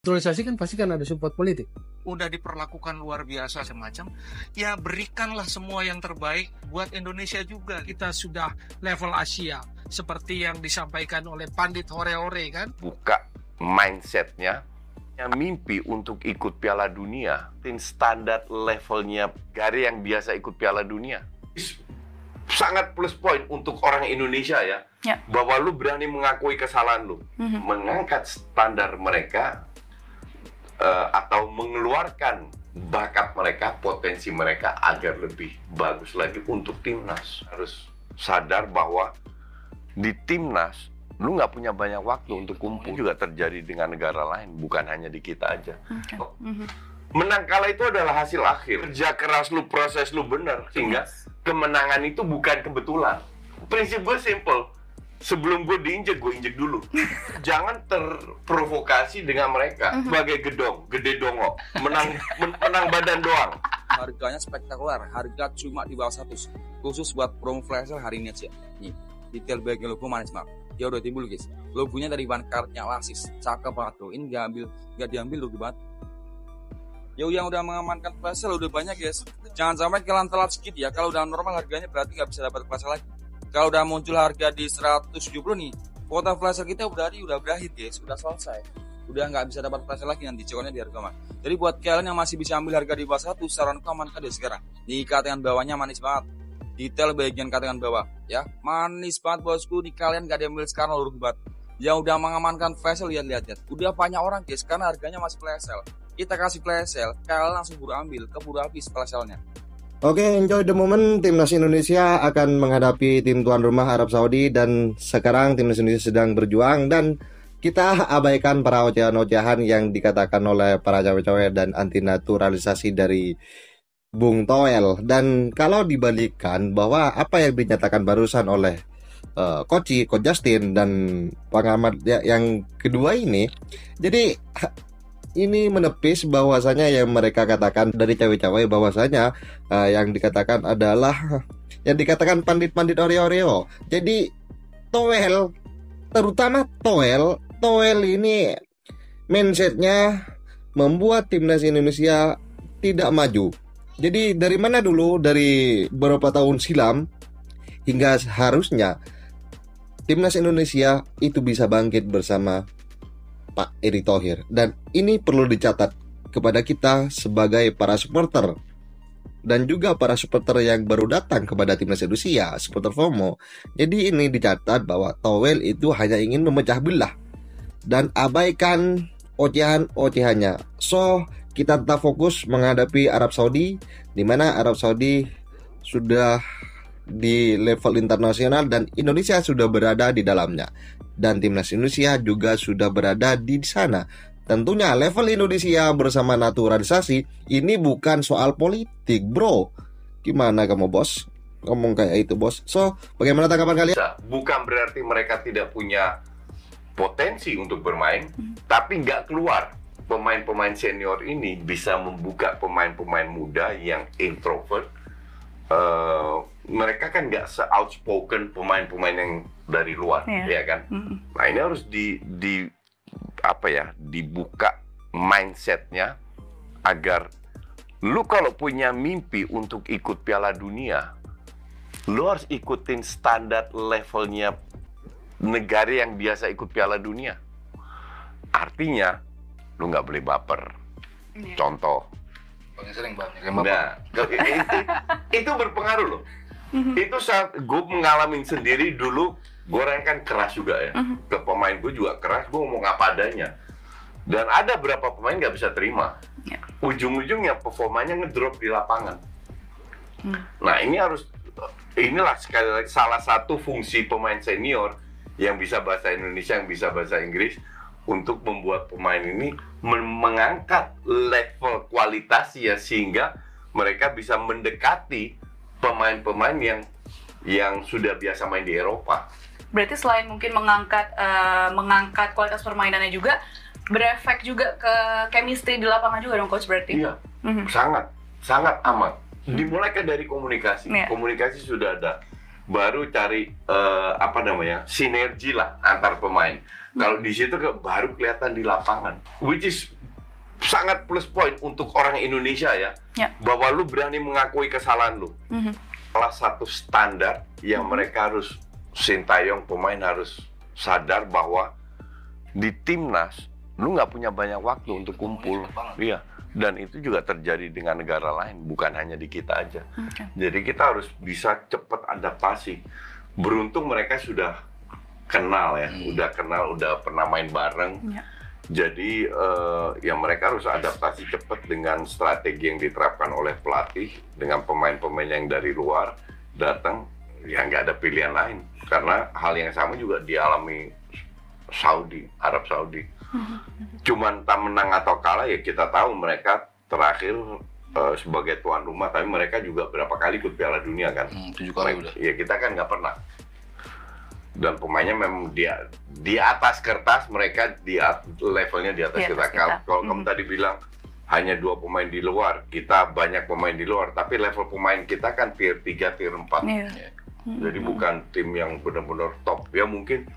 naturalisasi kan pasti kan ada support politik. Udah diperlakukan luar biasa semacam, ya berikanlah semua yang terbaik buat Indonesia juga. Kita sudah level Asia, seperti yang disampaikan oleh Pandit Hore-Hore kan. Buka mindsetnya, mimpi untuk ikut Piala Dunia, tim standar levelnya dari yang biasa ikut Piala Dunia. Sangat plus point untuk orang Indonesia ya. Bahwa lu berani mengakui kesalahan lu, mengangkat standar mereka, atau mengeluarkan bakat mereka, potensi mereka agar lebih bagus lagi untuk timnas. Harus sadar bahwa di timnas lu nggak punya banyak waktu untuk kumpul. Juga terjadi dengan negara lain, bukan hanya di kita aja. Menang kalah itu adalah hasil akhir. Kerja keras lu, proses lu benar, sehingga kemenangan itu bukan kebetulan. Prinsip gue simple. Sebelum gue diinjek, gue injek dulu. Jangan terprovokasi dengan mereka. Sebagai gedong, gede dongo, menang badan doang. Harganya spektakuler, harga cuma di bawah 100. Khusus buat promo flash sale hari ini aja. Nih, detail bagian logo manis banget. Ya udah timbul guys. Logonya dari bahan karetnya Lasis. Cakep banget bro. Ini nggak diambil rugi banget. Yo, yang udah mengamankan flash sale udah banyak guys. Jangan sampai kalian telat sedikit ya. Kalau udah normal harganya berarti nggak bisa dapat flash sale lagi. Kalau udah muncul harga di 170 nih, kuota flash sale kita udah berakhir guys, udah selesai. Udah nggak bisa dapat flash sale lagi, nanti cekonnya di harga mah. Jadi buat kalian yang masih bisa ambil harga di bawah 1, saranku amankan deh sekarang. Di katangan bawahnya manis banget. Detail bagian katangan bawah ya, manis banget bosku. Nih kalian nggak diambil sekarang rugi banget. Yang udah mengamankan flash sale lihat. Udah banyak orang guys, karena harganya masih flash sale. Kita kasih flash sale, kalian langsung buru ambil, keburu habis flash sale-nya. Oke, enjoy the moment. Timnas Indonesia akan menghadapi tim tuan rumah Arab Saudi, dan sekarang timnas Indonesia sedang berjuang, dan kita abaikan para ocehan-ocehan yang dikatakan oleh para cawe-cawe dan anti naturalisasi dari Bung Toel. Dan kalau dibalikkan bahwa apa yang dinyatakan barusan oleh Coach Justin dan pengamat yang kedua ini, jadi ini menepis bahwasanya yang mereka katakan dari cawe-cawe bahwasanya yang dikatakan adalah yang dikatakan pandit-pandit Oreo. Jadi Toel, terutama Toel ini mindsetnya membuat timnas Indonesia tidak maju. Jadi dari mana dulu, dari beberapa tahun silam hingga harusnya timnas Indonesia itu bisa bangkit bersama Pak Erick Thohir. Dan ini perlu dicatat kepada kita sebagai para supporter dan juga para supporter yang baru datang kepada timnas Indonesia, supporter FOMO. Jadi ini dicatat bahwa Toel itu hanya ingin memecah belah dan abaikan ocehan-ocehannya. So, kita tetap fokus menghadapi Arab Saudi, di mana Arab Saudi sudah di level internasional dan Indonesia sudah berada di dalamnya. Dan timnas Indonesia juga sudah berada di sana. Tentunya level Indonesia bersama naturalisasi ini bukan soal politik, bro. Gimana kamu, bos? Ngomong kayak itu, bos. So, bagaimana tanggapan kalian? Bukan berarti mereka tidak punya potensi untuk bermain, tapi nggak keluar. Pemain-pemain senior ini bisa membuka pemain-pemain muda yang introvert. Mereka kan nggak se-outspoken pemain-pemain yang dari luar, ya kan? Nah, ini harus dibuka mindsetnya agar lu kalau punya mimpi untuk ikut Piala Dunia, lu harus ikutin standar levelnya negara yang biasa ikut Piala Dunia. Artinya, lu nggak boleh baper. Contoh. Nah, itu berpengaruh loh. Itu saat gue ngalamin sendiri dulu, gue orang kan keras juga ya. Ke pemain gue juga keras, gue ngomong apa adanya. Dan ada beberapa pemain nggak bisa terima. Ujung-ujungnya performanya ngedrop di lapangan. Nah, inilah sekali lagi salah satu fungsi pemain senior yang bisa bahasa Indonesia, yang bisa bahasa Inggris, untuk membuat pemain ini mengangkat level kualitasnya sehingga mereka bisa mendekati pemain-pemain yang sudah biasa main di Eropa. Berarti selain mungkin mengangkat kualitas permainannya juga, berefek juga ke chemistry di lapangan juga dong, Coach, berarti? Iya, sangat amat. Dimulai kan dari komunikasi. Komunikasi sudah ada. baru cari sinergi lah antar pemain. Kalau di situ baru kelihatan di lapangan, which is sangat plus point untuk orang Indonesia ya. Bahwa lu berani mengakui kesalahan lu. Salah satu standar yang mereka harus, Sintayong pemain harus sadar bahwa di timnas lu nggak punya banyak waktu untuk kumpul. Iya. Dan itu juga terjadi dengan negara lain, bukan hanya di kita aja. Jadi kita harus bisa cepat adaptasi. Beruntung mereka sudah kenal ya, udah pernah main bareng. Jadi ya mereka harus adaptasi cepat dengan strategi yang diterapkan oleh pelatih, dengan pemain-pemain yang dari luar datang, ya nggak ada pilihan lain. Karena hal yang sama juga dialami Arab Saudi. Cuman tak menang atau kalah ya kita tahu mereka terakhir sebagai tuan rumah, tapi mereka juga berapa kali ikut Piala Dunia kan? 7 kali udah. Ya kita kan nggak pernah. Dan pemainnya memang di atas kertas, mereka levelnya di atas kita. Kalau kamu tadi bilang hanya 2 pemain di luar, kita banyak pemain di luar, tapi level pemain kita kan tier 3, tier 4. Jadi bukan tim yang benar-benar top. Ya mungkin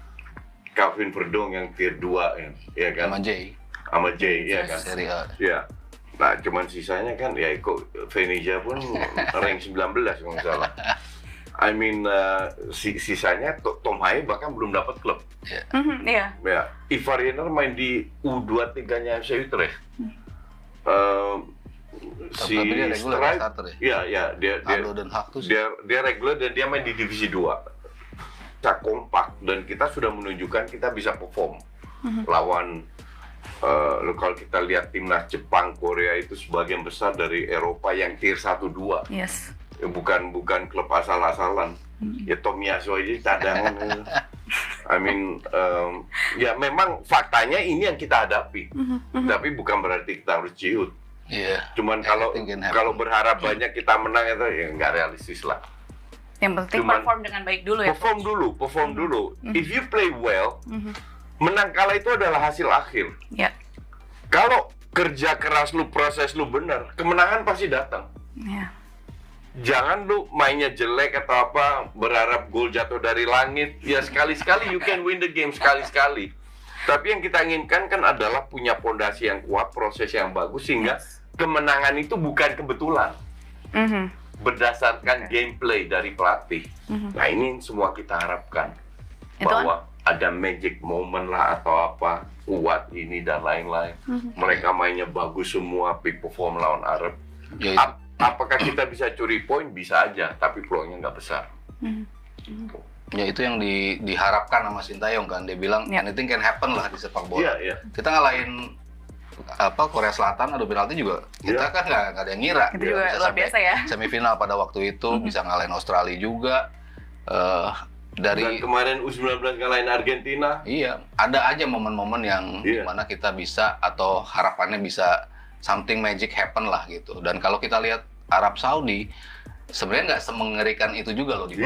Calvin Verdong yang tier 2 ya kan? Sama Jay ya kan? Serie A. Ya. Nah, cuman sisanya kan ya ikut Venezia pun rank 19 kalau nggak salah. I mean sisanya Tom Haye bahkan belum dapat klub. Ya, Ivar Jenner main di U23-nya FC Utrecht. Si Stripe, ya dia regular dan dia main di divisi 2. Kita kompak dan kita sudah menunjukkan kita bisa perform lawan kalau kita lihat timnas Jepang, Korea itu sebagian besar dari Eropa yang tier 1-2. Bukan klub asal-asalan. Ya Tomiyasu aja cadangan. I mean ya memang faktanya ini yang kita hadapi. Tapi bukan berarti kita harus ciut. Cuman kalau berharap banyak kita menang itu ya nggak realistis lah. Yang penting perform dengan baik dulu ya. Perform dulu. If you play well, menang kalah itu adalah hasil akhir. Kalau kerja keras lu, proses lu benar, kemenangan pasti datang. Jangan lu mainnya jelek atau apa, berharap gol jatuh dari langit. Ya sekali-sekali you can win the game, sekali-sekali. Tapi yang kita inginkan kan adalah punya pondasi yang kuat, proses yang bagus, sehingga kemenangan itu bukan kebetulan. Berdasarkan gameplay dari pelatih. Nah ini semua kita harapkan. Bahwa ada magic moment lah atau apa, kuat ini dan lain-lain. Mereka mainnya bagus semua, peak perform lawan Arab. Apakah kita bisa curi poin? Bisa aja, tapi peluangnya nggak besar. Ya itu yang diharapkan sama Sintayong kan. Dia bilang anything can happen lah di sepak bola. Kita ngalahin Korea Selatan adu penalti juga kita kan nggak ada yang ngira itu juga luar biasa ya, semifinal pada waktu itu bisa ngalahin Australia juga dan kemarin U19 ngalahin Argentina. Ada aja momen-momen yang dimana kita bisa atau harapannya bisa something magic happen lah gitu. Dan kalau kita lihat Arab Saudi sebenarnya nggak semengerikan itu juga loh di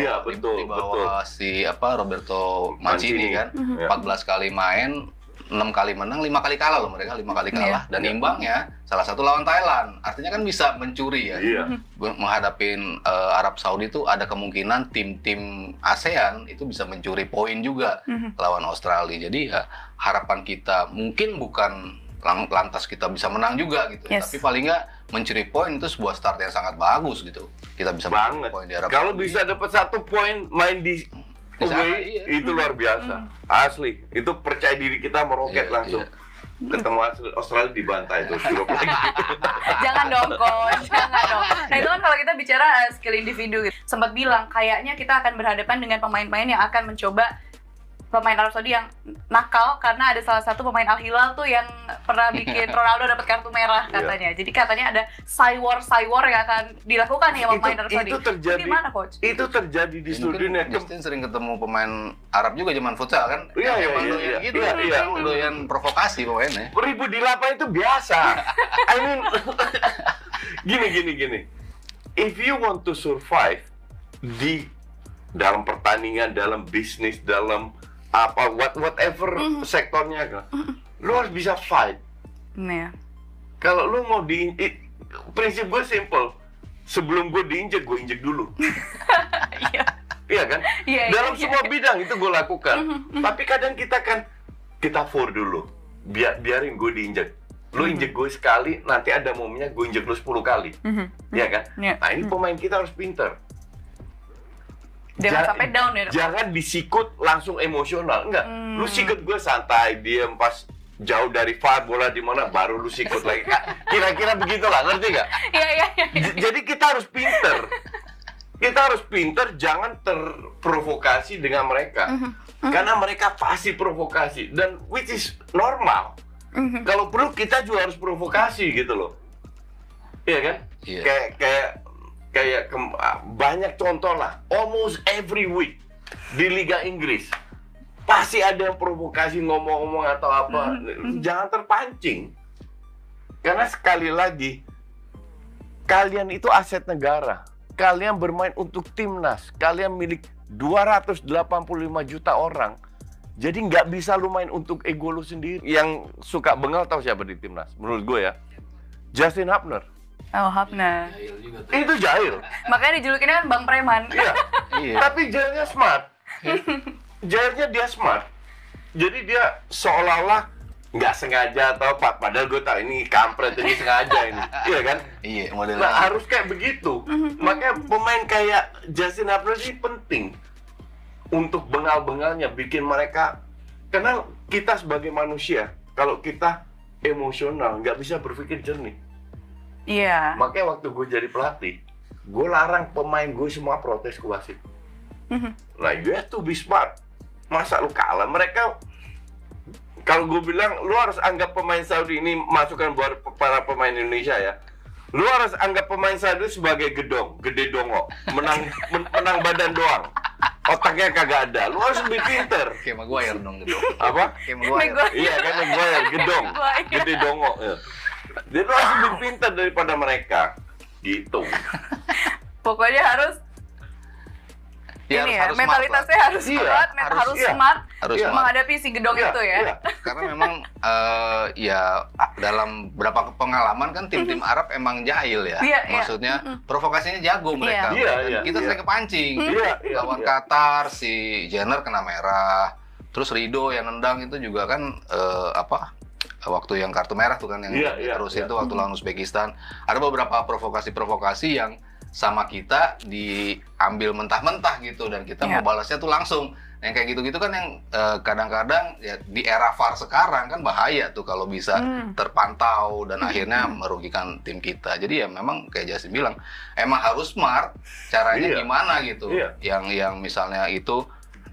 bawah si Roberto Mancini kan. 14 kali main, 6 kali menang, 5 kali kalah loh mereka, 5 kali kalah. Dan imbangnya salah satu lawan Thailand. Artinya kan bisa mencuri ya. Menghadapin Arab Saudi itu ada kemungkinan tim-tim ASEAN itu bisa mencuri poin juga lawan Australia. Jadi ya harapan kita mungkin bukan lantas kita bisa menang juga gitu. Tapi paling nggak mencuri poin itu sebuah start yang sangat bagus gitu. Kita bisa mencuri poin di Arab Saudi. Kalau bisa dapat 1 poin main di itu luar biasa. Asli, itu percaya diri kita meroket langsung. Ketemu Australia dibantai itu. Jangan dong, Coach. Jangan dong. Nah, itu kan kalau kita bicara skill individu gitu. Sempat bilang kayaknya kita akan berhadapan dengan pemain-pemain yang akan mencoba pemain Arab Saudi yang nakal karena ada salah satu pemain Al Hilal tuh yang pernah bikin Ronaldo dapat kartu merah katanya. Jadi katanya ada cywar yang akan dilakukan nih sama pemain Arab Saudi. Itu terjadi. Gimana, Coach? Itu terjadi di seluruh dunia. Justin sering ketemu pemain Arab juga zaman futsal kan? Doyan provokasi pemainnya. Ribut di lapangan itu biasa. I mean gini. If you want to survive di dalam pertandingan, dalam bisnis, dalam whatever sektornya kan, lu harus bisa fight. Kalau lu mau prinsip gue simple, sebelum gue diinjek, gue injek dulu. Iya kan? Iya, Dalam iya, semua iya. bidang itu gue lakukan. Tapi kadang kita for dulu. Biarin gue diinjek. Lu injek gue sekali, nanti ada momennya gue injek lu 10 kali. Iya kan? Iya. Nah, ini pemain kita harus pinter. Jangan sampai down ya. Jangan disikut langsung emosional. Enggak. Lu sikut gue santai, diem pas jauh dari VAR, bola di mana baru lu sikut lagi. Kira-kira begitulah, ngerti nggak? Iya, iya, iya. Jadi kita harus pinter. Kita harus pinter, jangan terprovokasi dengan mereka. Karena mereka pasti provokasi. Dan which is normal. Kalau perlu kita juga harus provokasi gitu loh. Iya kan? Iya. Kayak banyak contoh lah. Almost every week di Liga Inggris. Pasti ada yang provokasi ngomong-ngomong atau apa. Jangan terpancing. Karena sekali lagi, kalian itu aset negara. Kalian bermain untuk timnas. Kalian milik 285 juta orang. Jadi nggak bisa lu main untuk ego lu sendiri. Yang suka bengal tahu siapa di timnas? Menurut gue ya, Justin Hubner. Oh, Hapna. Jahil juga tuh. Itu jahil. Makanya dijulukinnya kan Bang Preman. Iya. Iya. Tapi jahilnya smart. Jahilnya dia smart. Jadi dia seolah-olah nggak sengaja atau apa. Padahal gue tahu ini kampret, ini sengaja ini. Iya kan? Iya, modelnya. Nah, harus kayak begitu. Makanya pemain kayak Justin Hubner ini penting untuk bengal-bengalnya, bikin mereka. Karena kita sebagai manusia, kalau kita emosional, nggak bisa berpikir jernih. Iya. Makanya waktu gue jadi pelatih, gue larang pemain gue semua protes ke wasit. Nah, you have to be smart. Masa lu kalah? Mereka, kalau gue bilang, lu harus anggap pemain Saudi ini masukan buat para pemain Indonesia ya. Lu harus anggap pemain Saudi sebagai gedong, gede dongo, menang badan doang. Otaknya kagak ada. Lu harus lebih pinter. Kayak Maguire dong gitu. Apa? Kayak Maguire. Iya kan, gue gedong, gede dongo. Ya. Dia tuh harus lebih pintar daripada mereka, gitu. Pokoknya harus Ya, ini harus ya, mentalitasnya harus Iya, kuat, harus smart Harus Iya. smart. menghadapi si gedong Iya, itu ya. iya. Karena memang ya dalam beberapa pengalaman kan tim-tim Arab emang jahil ya. Iya, iya. Maksudnya provokasinya jago mereka. Iya, iya, Kita iya. sering kepancing. Iya, iya, Lawan iya. Qatar si Jenner kena merah. Terus Rido yang nendang itu juga kan waktu yang kartu merah tuh kan yang Iya, iya, terus iya. itu waktu lawan Uzbekistan. Ada beberapa provokasi-provokasi yang sama kita diambil mentah-mentah gitu dan kita Iya. mau balasnya tuh langsung. Yang kayak gitu-gitu kan yang kadang-kadang ya di era VAR sekarang kan bahaya tuh kalau bisa terpantau dan akhirnya merugikan tim kita. Jadi ya memang kayak Justin bilang, emang harus smart caranya Iya. gimana gitu. Iya. Yang misalnya itu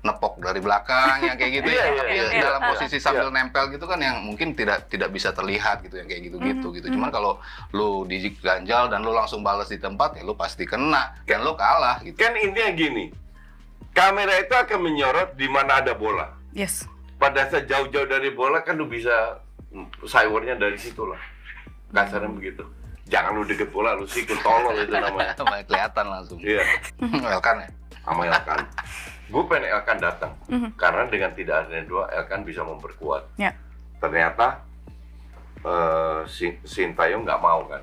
nepok dari belakang yang kayak gitu Iya, ya. iya, Yang iya. dalam posisi sambil nempel gitu kan yang mungkin tidak bisa terlihat gitu yang kayak gitu-gitu gitu. Cuman kalau lu diganjal dan lu langsung balas di tempat ya lu pasti kena dan lu kalah gitu. Kan intinya gini, kamera itu akan menyorot di mana ada bola. Yes. Pada saat jauh-jauh dari bola kan lu bisa cybernya dari situ lah. Kasarnya begitu. Jangan lu deket bola, lu sikut tolol itu namanya. Banyak kelihatan langsung. Iya, Welkan ya. sama Elkan. Gue pengen Elkan datang. Karena dengan tidak adanya dua, Elkan bisa memperkuat. Ya. Ternyata Sintayong nggak mau kan.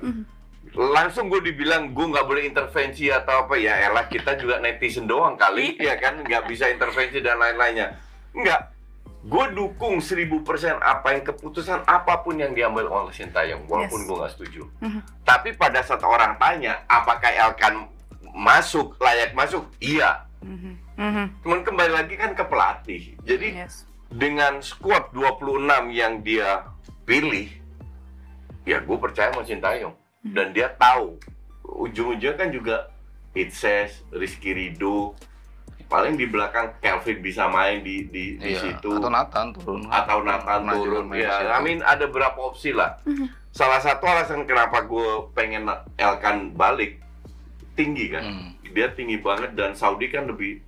Langsung gue dibilang gue nggak boleh intervensi atau apa, ya elah kita juga netizen doang kali, ya kan, nggak bisa intervensi dan lain-lainnya. Enggak, gue dukung 1000% apa yang keputusan apapun yang diambil oleh Sintayong, walaupun Yes. gue nggak setuju. Tapi pada saat orang tanya apakah Elkan layak masuk, iya. Cuman kembali lagi kan ke pelatih. Jadi Yes. dengan skuad 26 yang dia pilih, ya gue percaya sama Sintayong. Dan dia tahu ujung-ujungnya kan juga Itses, Rizky Ridho, paling di belakang Kelvin bisa main di Iya. situ, Atau Nathan turun. Nathan turun. Ya, I mean ada berapa opsi lah. Salah satu alasan kenapa gue pengen Elkan balik, tinggi kan, dia tinggi banget dan Saudi kan lebih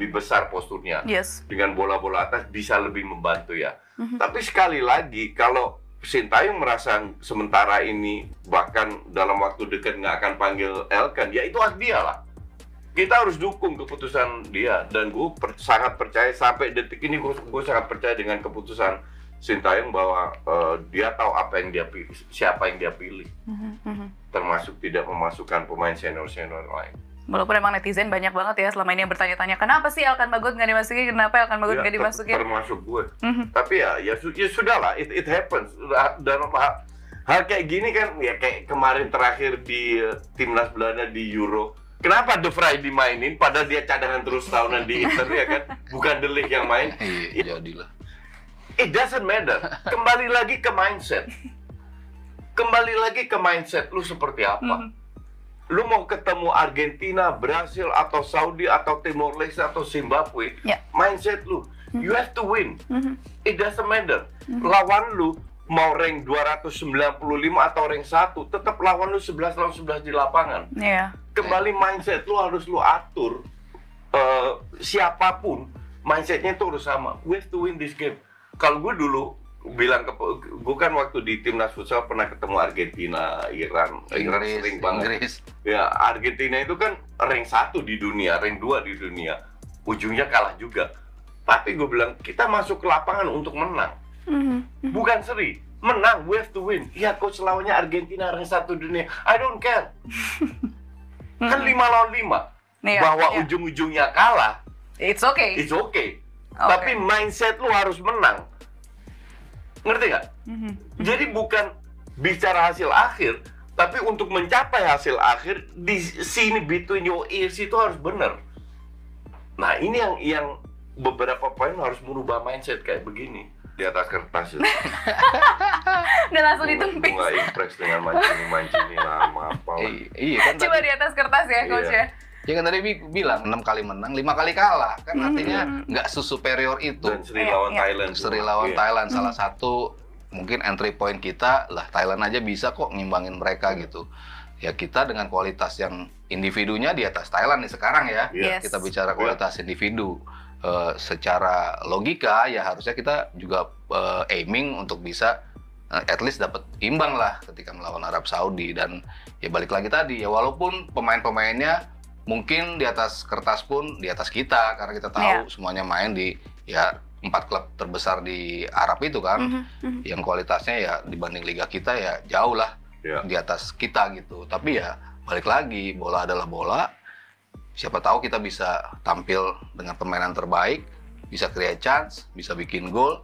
besar posturnya. Yes. Dengan bola-bola atas bisa lebih membantu ya. Tapi sekali lagi kalau Sintayong merasa sementara ini bahkan dalam waktu dekat nggak akan panggil Elkan, ya itu hak dia lah. Kita harus dukung keputusan dia dan gue sangat percaya sampai detik ini gue sangat percaya dengan keputusan Sintayong bahwa dia tahu apa yang dia pilih, siapa yang dia pilih, termasuk tidak memasukkan pemain senior lain. Walaupun emang netizen banyak banget ya selama ini yang bertanya-tanya, kenapa sih Elkan Bagot nggak dimasukin, kenapa Elkan Bagot nggak dimasukin? Termasuk gue. Tapi ya sudah lah, it happens. Dan hal kayak gini kan, ya kayak kemarin terakhir di timnas Belanda di Euro. Kenapa De Vrij dimainin, padahal dia cadangan terus tahunan di Inter ya kan? Bukan De Ligt yang main. Iya, jadilah. It doesn't matter. Kembali lagi ke mindset. Lu seperti apa? Lu mau ketemu Argentina, Brasil, atau Saudi, atau Timor Leste, atau Zimbabwe, mindset lu, you have to win. It doesn't matter. Lawan lu mau rank 295 atau rank 1, tetap lawan lu 11 lawan 11 di lapangan. Kembali mindset lu harus lu atur. Siapapun, mindsetnya itu harus sama. We have to win this game. Kalau gue dulu bilang gue kan waktu di timnas futsal pernah ketemu Argentina, Iran sering banget. Ya, Argentina itu kan rank 1 di dunia, rank 2 di dunia. Ujungnya kalah juga. Tapi gue bilang, kita masuk ke lapangan untuk menang. Bukan seri, menang, we have to win. Ya, coach lawannya Argentina rank 1 dunia. I don't care. Kan 5 lawan 5. Bahwa ujung-ujungnya kalah, it's okay. Tapi mindset lu harus menang. Ngerti nggak? Jadi bukan bicara hasil akhir, tapi untuk mencapai hasil akhir di sini between your ears itu harus benar. Nah ini yang beberapa poin harus merubah mindset kayak begini di atas kertas. Udah langsung ditumpis. Nggak impress dengan mancini lama apa? Iya kan. Coba di atas kertas ya coach ya. Ya kan tadi bilang 6 kali menang, 5 kali kalah. Kan artinya nggak superior itu. Dan seri lawan Thailand. Seri lawan Thailand salah satu mungkin entry point kita lah, Thailand aja bisa kok ngimbangin mereka gitu. Ya kita dengan kualitas yang individunya di atas Thailand nih sekarang ya. Kita bicara kualitas individu. Secara logika ya harusnya kita juga aiming untuk bisa at least dapat imbang lah ketika melawan Arab Saudi. Dan ya balik lagi tadi ya, walaupun pemain-pemainnya mungkin di atas kertas pun di atas kita, karena kita tahu semuanya main di 4 klub terbesar di Arab itu kan, yang kualitasnya ya dibanding liga kita ya jauh lah di atas kita gitu. Tapi ya balik lagi, bola adalah bola. Siapa tahu kita bisa tampil dengan permainan terbaik, bisa create chance, bisa bikin gol.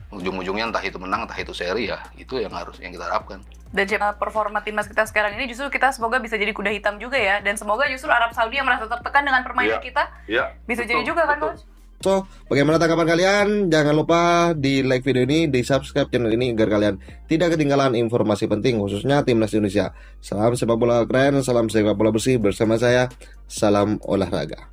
Ujung-ujungnya entah itu menang, entah itu seri ya, itu yang kita harapkan. Dan performa timnas kita sekarang ini justru kita semoga bisa jadi kuda hitam juga ya. Dan semoga justru Arab Saudi yang merasa tertekan dengan permainan kita bisa jadi juga kan coach? So, bagaimana tanggapan kalian? Jangan lupa di like video ini, di subscribe channel ini agar kalian tidak ketinggalan informasi penting khususnya timnas Indonesia. Salam sepak bola keren, salam sepak bola bersih bersama saya. Salam olahraga.